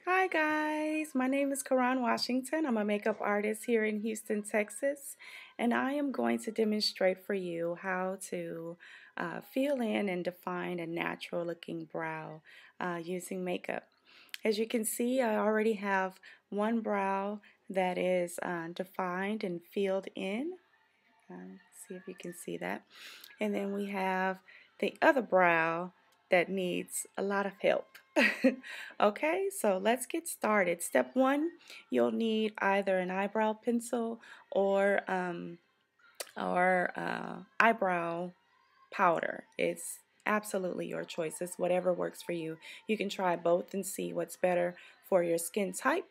Hi guys, my name is Karan Washington. I'm a makeup artist here in Houston, Texas, and I am going to demonstrate for you how to fill in and define a natural looking brow using makeup. As you can see, I already have one brow that is defined and filled in. See if you can see that. And then we have the other brow that needs a lot of help. Okay, so let's get started. Step one, you'll need either an eyebrow pencil or eyebrow powder. It's absolutely your choice. It's whatever works for you. You can try both and see what's better for your skin type.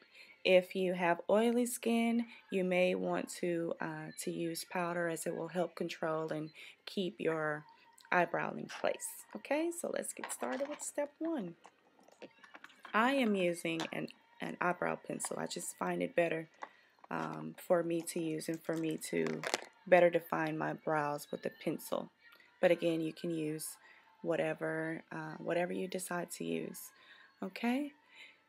If you have oily skin, you may want to use powder as it will help control and keep your eyebrow in place. Okay, so let's get started with step one. I am using an eyebrow pencil. I just find it better for me to use and for me to better define my brows with a pencil. But again, you can use whatever you decide to use. Okay,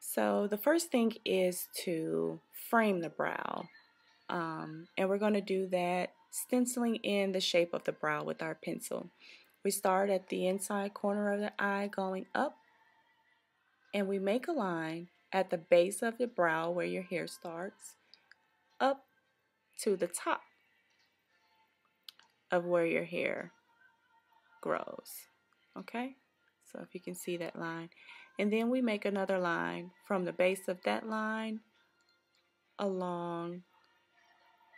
so the first thing is to frame the brow, and we're going to do that stenciling in the shape of the brow with our pencil. We start at the inside corner of the eye going up, and we make a line at the base of the brow where your hair starts up to the top of where your hair grows. Okay, so if you can see that line, and then we make another line from the base of that line along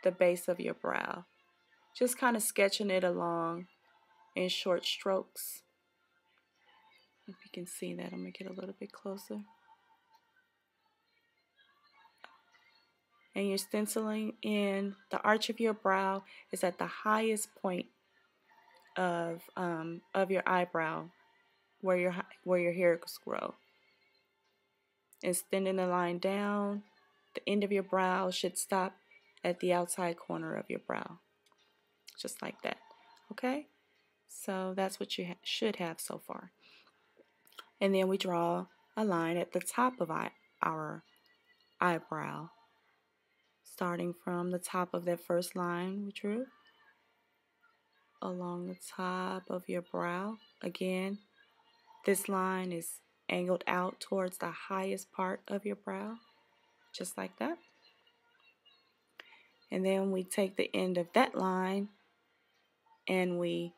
the base of your brow, just kind of sketching it along in short strokes. If you can see that, I'm gonna get a little bit closer. And you're stenciling in the arch of your brow is at the highest point of your eyebrow where your hairs grow. Extending the line down, the end of your brow should stop at the outside corner of your brow, just like that. Okay, so that's what you should have so far. And then we draw a line at the top of our eyebrow, starting from the top of that first line we drew along the top of your brow. Again, this line is angled out towards the highest part of your brow, just like that. And then we take the end of that line and we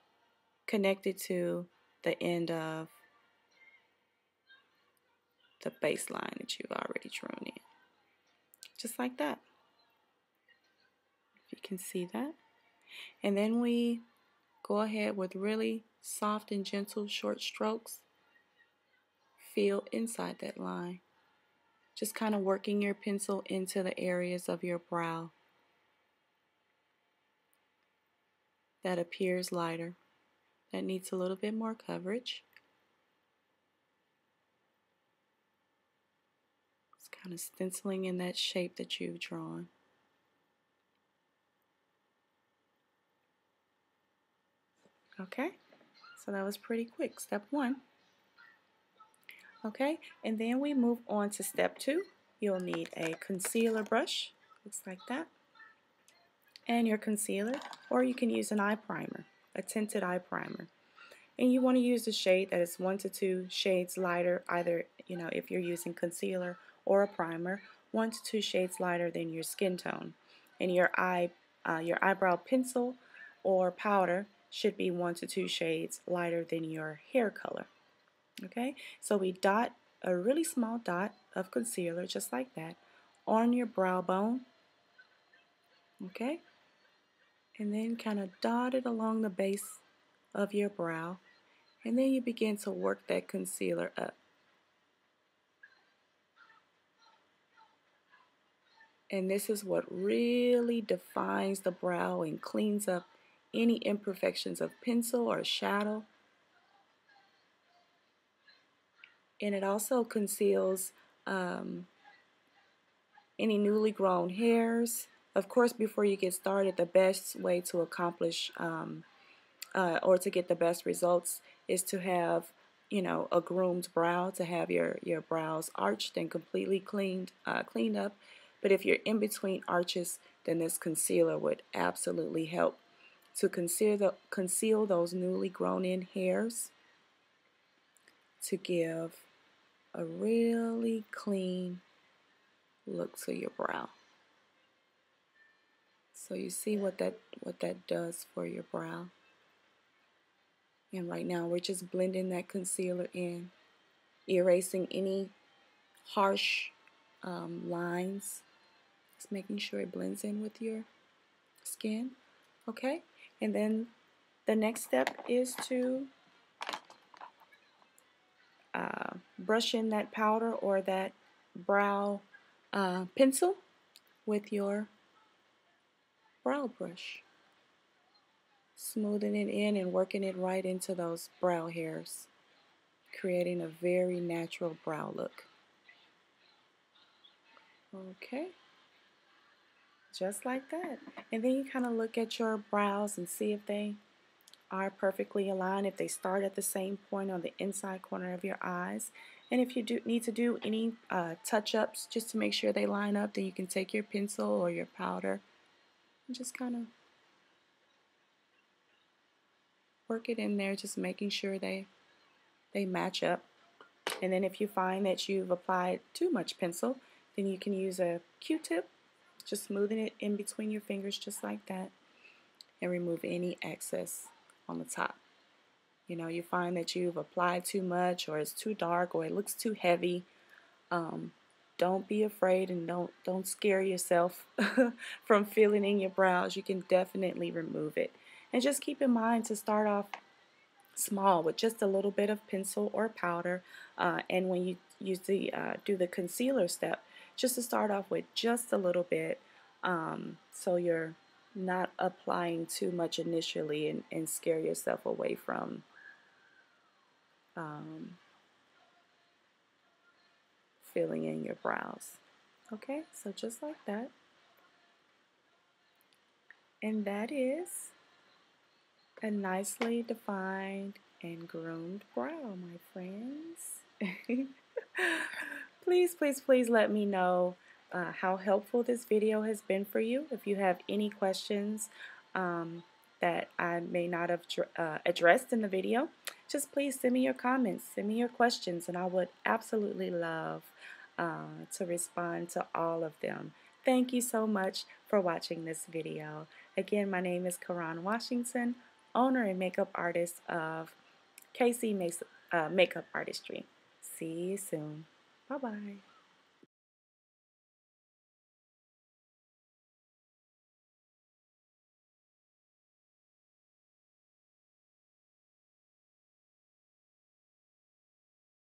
connect it to the end of the baseline that you've already drawn in, just like that. If you can see that. And then we go ahead with really soft and gentle short strokes. Feel inside that line. Just kind of working your pencil into the areas of your brow that appears lighter, that needs a little bit more coverage. It's kind of stenciling in that shape that you've drawn. Okay, so that was pretty quick. Step one. Okay, and then we move on to step two. You'll need a concealer brush, looks like that, and your concealer, or you can use an eye primer, a tinted eye primer. And you want to use a shade that is 1 to 2 shades lighter, either, if you're using concealer or a primer, 1 to 2 shades lighter than your skin tone. And your eyebrow pencil or powder should be 1 to 2 shades lighter than your hair color. Okay, so we dot a really small dot of concealer, just like that, on your brow bone. Okay, and then kind of dot it along the base of your brow, and then you begin to work that concealer up. And this is what really defines the brow and cleans up any imperfections of pencil or shadow. And it also conceals any newly grown hairs. Of course, before you get started, the best way to accomplish or to get the best results is to have you know, a groomed brow, to have your brows arched and completely cleaned up. But if you're in between arches, then this concealer would absolutely help to conceal those newly grown in hairs, to give a really clean look to your brow. So you see what that does for your brow. And right now we're just blending that concealer in, erasing any harsh lines. Just making sure it blends in with your skin. Okay, and then the next step is to brush in that powder or that brow pencil with your brow brush, smoothing it in and working it right into those brow hairs, creating a very natural brow look. Okay, just like that. And then you kind of look at your brows and see if they are perfectly aligned, if they start at the same point on the inside corner of your eyes. And if you do need to do any touch-ups just to make sure they line up, then you can take your pencil or your powder and just kind of work it in there, just making sure they match up. And then if you find that you've applied too much pencil, then you can use a Q-tip, just smoothing it in between your fingers just like that, and remove any excess on the top. You know, you find that you've applied too much, or it's too dark, or it looks too heavy. Don't be afraid, and don't scare yourself from filling in your brows. You can definitely remove it. And just keep in mind to start off small with just a little bit of pencil or powder, and when you do the concealer step, just to start off with just a little bit, so you're not applying too much initially and scare yourself away from filling in your brows. Okay, so just like that. And that is a nicely defined and groomed brow, my friends. Please, please, please let me know how helpful this video has been for you. If you have any questions that I may not have addressed in the video, just please send me your comments, send me your questions, and I would absolutely love to respond to all of them. Thank you so much for watching this video. Again, my name is Karan Washington, owner and makeup artist of KC Makeup Artistry. See you soon. Bye-bye.